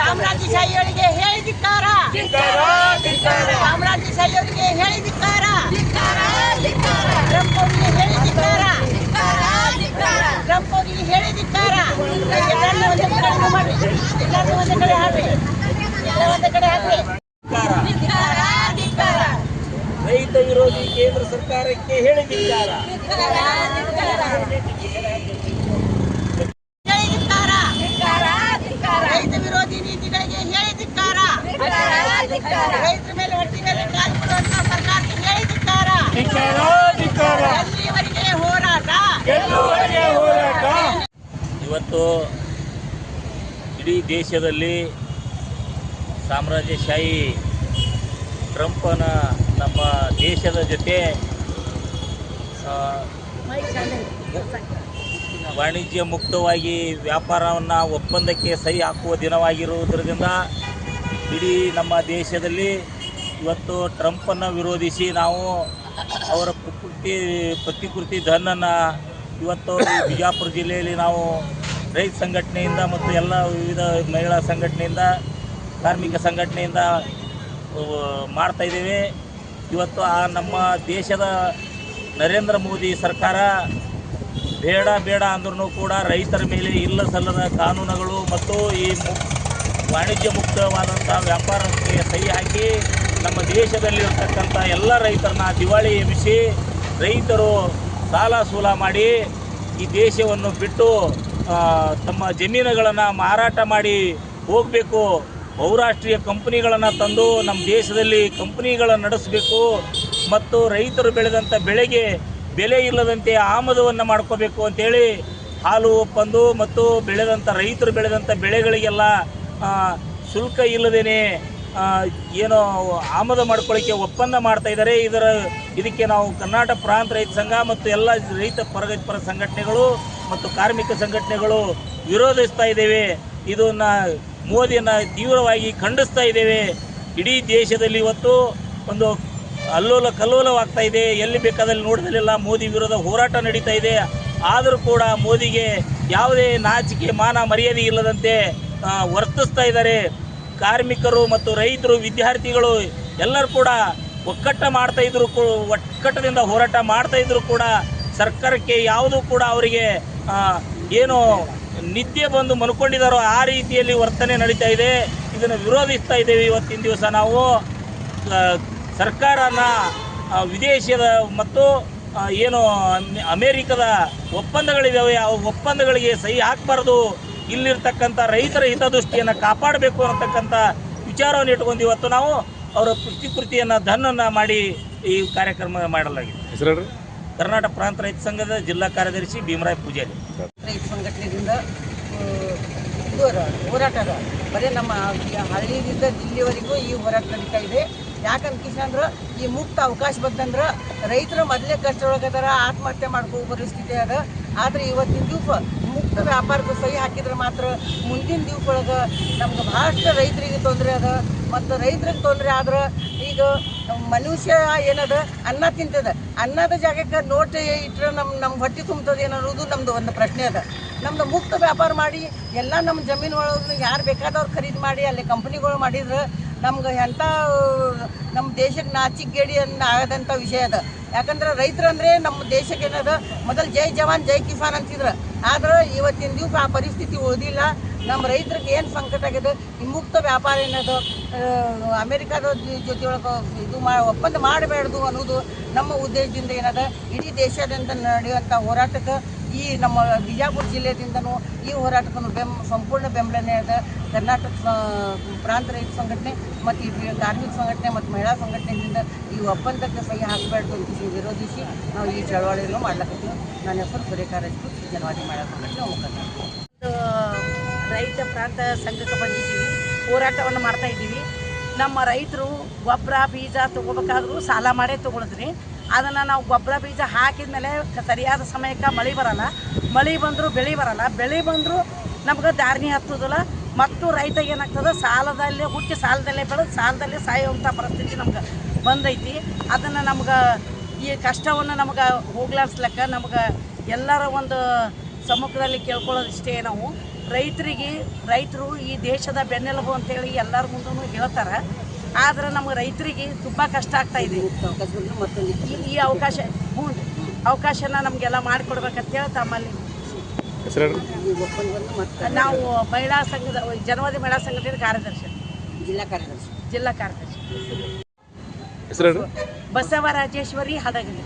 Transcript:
ಸಾಮ್ರಾಜ್ಯಶಾಹಿಯವರಿಗೆ ಹೇಳಿದಿಕ್ಕಾರ, ಸಾಮ್ರಾಜ್ಯಶಾಹಿಯವರಿಗೆ ಹೇಳಿದಿಕ್ಕಾರ, Trump ಅವರಿಗೆ ಹೇಳಿದಿಕ್ಕಾರ, Trump ಅವರಿಗೆ ಹೇಳಿದಿಕ್ಕಾರ. ಎಲ್ಲರೂ ಒಂದೇ ಕಡೆ ಹಾಡ್ರಿ, ಒಂದೇ ಕಡೆ ಹಾಡ್ರಿ. ರೈತ ವಿರೋಧಿ ಕೇಂದ್ರ ಸರ್ಕಾರಕ್ಕೆ ಹೇಳಿದಿಕ್ಕಾರ, ರೈತ ವಿರೋಧಿ ನೀತಿಗಳಿಗೆ ಹೇಳಿದಿಕ್ಕಾರ, ರೈತರ ಮೇಲೆ ಹೊಟ್ಟೆ ಮೇಲೆ ಕಾಲು ಕೊಡುವಂತಹ ಸರ್ಕಾರಕ್ಕೆ ಹೇಳಿದಿಕ್ಕಾರ. ಎಲ್ಲಿವರೆಗೆ ಹೋರಾಟ? ಇವತ್ತು ಇಡೀ ದೇಶದಲ್ಲಿ ಸಾಮ್ರಾಜ್ಯಶಾಹಿ ಟ್ರಂಪನ ನಮ್ಮ ದೇಶದ ಜೊತೆ ವಾಣಿಜ್ಯ ಮುಕ್ತವಾಗಿ ವ್ಯಾಪಾರವನ್ನು ಒಪ್ಪಂದಕ್ಕೆ ಸಹಿ ಹಾಕುವ ದಿನವಾಗಿರುವುದರಿಂದ ಇಡೀ ನಮ್ಮ ದೇಶದಲ್ಲಿ ಇವತ್ತು ಟ್ರಂಪನ್ನು ವಿರೋಧಿಸಿ ನಾವು ಅವರ ಪ್ರತಿಕೃತಿ ಧನನ್ನು ಇವತ್ತು ಬಿಜಾಪುರ ಜಿಲ್ಲೆಯಲ್ಲಿ ನಾವು ರೈತ ಸಂಘಟನೆಯಿಂದ ಮತ್ತು ಎಲ್ಲ ವಿವಿಧ ಮಹಿಳಾ ಸಂಘಟನೆಯಿಂದ ಕಾರ್ಮಿಕ ಸಂಘಟನೆಯಿಂದ ಮಾಡ್ತಾಯಿದ್ದೇವೆ. ಇವತ್ತು ಆ ನಮ್ಮ ದೇಶದ ನರೇಂದ್ರ ಮೋದಿ ಸರ್ಕಾರ ಬೇಡ ಅಂದ್ರೂ ಕೂಡ ರೈತರ ಮೇಲೆ ಇಲ್ಲ ಸಲ್ಲದ ಕಾನೂನುಗಳು ಮತ್ತು ಈ ವಾಣಿಜ್ಯ ಮುಕ್ತವಾದಂಥ ವ್ಯಾಪಾರಕ್ಕೆ ಸಹಿ ಹಾಕಿ ನಮ್ಮ ದೇಶದಲ್ಲಿರ್ತಕ್ಕಂಥ ಎಲ್ಲ ರೈತರನ್ನ ದಿವಾಳಿ ಎಬ್ಬಿಸಿ ರೈತರು ಸಾಲ ಸೂಲ ಮಾಡಿ ಈ ದೇಶವನ್ನು ಬಿಟ್ಟು ತಮ್ಮ ಜಮೀನುಗಳನ್ನು ಮಾರಾಟ ಮಾಡಿ ಹೋಗಬೇಕು. ಬಹುರಾಷ್ಟ್ರೀಯ ಕಂಪನಿಗಳನ್ನು ತಂದು ನಮ್ಮ ದೇಶದಲ್ಲಿ ಕಂಪನಿಗಳನ್ನು ನಡೆಸಬೇಕು ಮತ್ತು ರೈತರು ಬೆಳೆದಂಥ ಬೆಳೆಗೆ ಬೆಲೆ ಇಲ್ಲದಂತೆ ಆಮದವನ್ನು ಮಾಡ್ಕೋಬೇಕು ಅಂತೇಳಿ ಹಾಲು ಒಪ್ಪಂದು ಮತ್ತು ರೈತರು ಬೆಳೆದಂಥ ಬೆಳೆಗಳಿಗೆಲ್ಲ ಶುಲ್ಕ ಇಲ್ಲದೇನೆ ಏನೋ ಆಮದು ಮಾಡ್ಕೊಳ್ಳಿಕ್ಕೆ ಒಪ್ಪಂದ ಮಾಡ್ತಾಯಿದ್ದಾರೆ. ಇದಕ್ಕೆ ನಾವು ಕರ್ನಾಟಕ ಪ್ರಾಂತ ರೈತ ಸಂಘ ಮತ್ತು ಎಲ್ಲ ರೈತ ಪರ ಸಂಘಟನೆಗಳು ಮತ್ತು ಕಾರ್ಮಿಕ ಸಂಘಟನೆಗಳು ವಿರೋಧಿಸ್ತಾ ಇದ್ದೇವೆ. ಇದನ್ನು ಮೋದಿಯನ್ನು ತೀವ್ರವಾಗಿ ಖಂಡಿಸ್ತಾ ಇದ್ದೇವೆ. ಇಡೀ ದೇಶದಲ್ಲಿ ಇವತ್ತು ಒಂದು ಅಲ್ಲೋಲ ಕಲ್ಲೋಲವಾಗ್ತಾ ಇದೆ. ಎಲ್ಲಿ ಬೇಕಾದಲ್ಲಿ ನೋಡಿದಲ್ಲೆಲ್ಲ ಮೋದಿ ವಿರೋಧ ಹೋರಾಟ ನಡೀತಾ ಇದೆ. ಆದರೂ ಕೂಡ ಮೋದಿಗೆ ಯಾವುದೇ ನಾಚಿಕೆ ಮಾನ ಮರ್ಯಾದೆ ಇಲ್ಲದಂತೆ ವರ್ತಿಸ್ತಾ ಇದ್ದಾರೆ. ಕಾರ್ಮಿಕರು ಮತ್ತು ರೈತರು ವಿದ್ಯಾರ್ಥಿಗಳು ಎಲ್ಲರೂ ಕೂಡ ಒಕ್ಕಟ್ಟದಿಂದ ಹೋರಾಟ ಮಾಡ್ತಾ ಇದ್ರು ಕೂಡ ಸರ್ಕಾರಕ್ಕೆ ಯಾವುದೂ ಕೂಡ ಅವರಿಗೆ ಏನು ನಿದ್ದೆ ಬಂದು ಮನ್ಕೊಂಡಿದ್ದಾರೋ ಆ ರೀತಿಯಲ್ಲಿ ವರ್ತನೆ ನಡೀತಾ ಇದೆ. ಇದನ್ನು ವಿರೋಧಿಸ್ತಾ ಇದ್ದೇವೆ. ಇವತ್ತಿನ ದಿವಸ ನಾವು ಸರ್ಕಾರನ ವಿದೇಶದ ಮತ್ತು ಏನು ಅಮೇರಿಕದ ಒಪ್ಪಂದಗಳಿದ್ದಾವೆ ಆ ಒಪ್ಪಂದಗಳಿಗೆ ಸಹಿ ಹಾಕಬಾರ್ದು. ಇಲ್ಲಿರ್ತಕ್ಕಂಥ ರೈತರ ಹಿತದೃಷ್ಟಿಯನ್ನು ಕಾಪಾಡಬೇಕು ಅನ್ನತಕ್ಕಂಥ ವಿಚಾರವನ್ನು ಇಟ್ಕೊಂಡು ಇವತ್ತು ನಾವು ಅವರ ಪ್ರತಿಕೃತಿಯನ್ನು ಧನನ್ನು ಮಾಡಿ ಈ ಕಾರ್ಯಕ್ರಮ ಮಾಡಲಾಗಿದೆ. ಕರ್ನಾಟಕ ಪ್ರಾಂತ ರೈತ ಸಂಘದ ಜಿಲ್ಲಾ ಕಾರ್ಯದರ್ಶಿ ಭೀಮರಾಯ ಪೂಜಾರಿ. ರೈತ ಸಂಘಟನೆಯಿಂದ ಹೋರಾಟ ಬರೀ ನಮ್ಮ ಹಳ್ಳಿಯಿಂದ ದಿಲ್ಲಿವರೆಗೂ ಈ ಹೋರಾಟ ನಡೀತಾ ಇದೆ. ಯಾಕಂದ್ರೆ ಈ ಮುಕ್ತ ಅವಕಾಶ ಬಂದಂದ್ರೆ ರೈತರು ಮೊದಲೇ ಕಷ್ಟೊಳಗದಾರ, ಆತ್ಮಹತ್ಯೆ ಮಾಡ್ಕೋ ಪರಿಸ್ಥಿತಿ ಅದ. ಆದರೆ ಇವತ್ತಿನ ದಿವಸ ಮುಕ್ತ ವ್ಯಾಪಾರಕ್ಕೆ ಸಹಿ ಹಾಕಿದ್ರೆ ಮಾತ್ರ ಮುಂದಿನ ದಿವಸ ಒಳಗೆ ನಮ್ಗೆ ಭಾಳಷ್ಟು ರೈತರಿಗೆ ತೊಂದರೆ ಅದ. ಮತ್ತು ರೈತರಿಗೆ ತೊಂದರೆ ಆದ್ರೆ ಈಗ ಮನುಷ್ಯ ಏನದ ಅನ್ನ ತಿಂತದ, ಅನ್ನದ ಜಾಗಕ್ಕೆ ನೋಟ್ ಇಟ್ಟರೆ ನಮ್ಮ ಹೊಟ್ಟೆ ತುಂಬ್ತದೆ ಅನ್ನೋದು ನಮ್ಮದು ಒಂದು ಪ್ರಶ್ನೆ ಅದ. ನಮ್ದು ಮುಕ್ತ ವ್ಯಾಪಾರ ಮಾಡಿ ಎಲ್ಲ ನಮ್ಮ ಜಮೀನು ಒಳಗೆ ಯಾರು ಬೇಕಾದವ್ರು ಖರೀದಿ ಮಾಡಿ ಅಲ್ಲಿ ಕಂಪ್ನಿಗಳು ಮಾಡಿದ್ರೆ ನಮ್ಗೆ ಎಂಥ ನಮ್ಮ ದೇಶಕ್ಕೆ ನಾಚಿಕೆಗೇಡಿ ಆಗದಂಥ ವಿಷಯ ಅದ. ಯಾಕಂದ್ರೆ ರೈತರಂದರೆ ನಮ್ಮ ದೇಶಕ್ಕೆ ಏನದ ಮೊದಲು ಜೈ ಜವಾನ್ ಜೈ ಕಿಸಾನ್ ಅಂತಿದ್ರು. ಆದ್ರೆ ಇವತ್ತಿನ ದಿವಸ ಆ ಪರಿಸ್ಥಿತಿ ಉಳಿದಿಲ್ಲ. ನಮ್ಮ ರೈತರಿಗೆ ಏನು ಸಂಕಟ ಆಗಿದೆ, ಈ ಮುಕ್ತ ವ್ಯಾಪಾರ ಏನದು ಅಮೇರಿಕಾದ ಜೊತೆ ಒಳಗೆ ಒಪ್ಪಂದ ಮಾಡಬೇಡ್ದು ಅನ್ನೋದು ನಮ್ಮ ಉದ್ದೇಶದಿಂದ ಏನದ. ಇಡೀ ದೇಶಾದ್ಯಂತ ನಡೆಯುವಂಥ ಹೋರಾಟಕ್ಕೆ ಈ ನಮ್ಮ ಬಿಜಾಪುರ ಜಿಲ್ಲೆಯಿಂದನೂ ಈ ಹೋರಾಟಕ್ಕೂ ಸಂಪೂರ್ಣ ಬೆಂಬಲನೆ ಅದ. ಕರ್ನಾಟಕ ಪ್ರಾಂತ ರೈತ ಸಂಘಟನೆ ಮತ್ತು ಈ ಕಾರ್ಮಿಕ ಸಂಘಟನೆ ಮತ್ತು ಮಹಿಳಾ ಸಂಘಟನೆಯಿಂದ ಈ ಒಪ್ಪಂದಕ್ಕೆ ಸಹಿ ಹಾಕಬಾರ್ದು ಅಂತ ವಿರೋಧಿಸಿ ನಾವು ಈ ಚಳವಳಿಯನ್ನು ಮಾಡ್ಲಕತ್ತೀವಿ. ನನ್ನ ಹೆಸರು ಸುರೇಖಾರಷ್ಟು ಜನವಾದಿ ಮಹಿಳಾ ಸಂಘಟನೆ ಮುಖಂಡ. ರೈತ ಪ್ರಾಂತ ಸಂಘಕ್ಕೆ ಬಂದಿದ್ದೀವಿ, ಹೋರಾಟವನ್ನು ಮಾಡ್ತಾಯಿದ್ದೀವಿ. ನಮ್ಮ ರೈತರು ಗೊಬ್ಬರ ಬೀಜ ತೊಗೋಬೇಕಾದ್ರೂ ಸಾಲ ಮಾಡೇ ತೊಗೊಳಿದ್ರಿ. ಅದನ್ನು ನಾವು ಗೊಬ್ಬರ ಬೀಜ ಹಾಕಿದ ಮೇಲೆ ಸರಿಯಾದ ಸಮಯಕ್ಕೆ ಮಳೆ ಬರೋಲ್ಲ, ಮಳೆ ಬಂದರೂ ಬೆಳೆ ಬರೋಲ್ಲ, ಬೆಳೆ ಬಂದರೂ ನಮ್ಗೆ ದಾರಿನಿ ಹತ್ತೋದಿಲ್ಲ. ಮತ್ತು ರೈತ ಏನಾಗ್ತದೆ ಸಾಲದಲ್ಲೇ ಹುಟ್ಟಿ ಸಾಲದಲ್ಲೇ ಬೆಳೆದು ಸಾಲದಲ್ಲೇ ಸಾಯುವಂಥ ಪರಿಸ್ಥಿತಿ ನಮ್ಗೆ ಬಂದೈತಿ. ಅದನ್ನು ನಮ್ಗೆ ಈ ಕಷ್ಟವನ್ನು ನಮಗೆ ಹೋಗ್ಲಾಡ್ಸ್ಲಕ್ಕ ನಮಗೆ ಎಲ್ಲರ ಒಂದು ಸಮ್ಮುಖದಲ್ಲಿ ಕೇಳ್ಕೊಳ್ಳೋದಿಷ್ಟೇ ನಾವು ರೈತರು ಈ ದೇಶದ ಬೆನ್ನೆಲುಬು ಅಂತೇಳಿ ಎಲ್ಲರ ಮುಂದೂ ಹೇಳ್ತಾರೆ. ಆದ್ರೆ ನಮಗೆ ರೈತರಿಗೆ ತುಂಬ ಕಷ್ಟ ಆಗ್ತಾ ಇದೆ. ಈ ಅವಕಾಶನ ನಮಗೆಲ್ಲ ಮಾಡಿಕೊಡ್ಬೇಕಂತೇಳಿ ತಮ್ಮಲ್ಲಿ ನಾವು ಮಹಿಳಾ ಸಂಘದ ಜನವಾದಿ ಮಹಿಳಾ ಸಂಘಟನೆ ಕಾರ್ಯದರ್ಶಿ ಜಿಲ್ಲಾ ಕಾರ್ಯದರ್ಶಿ ಬಸವರಾಜೇಶ್ವರಿ ಹಡಗಲಿ.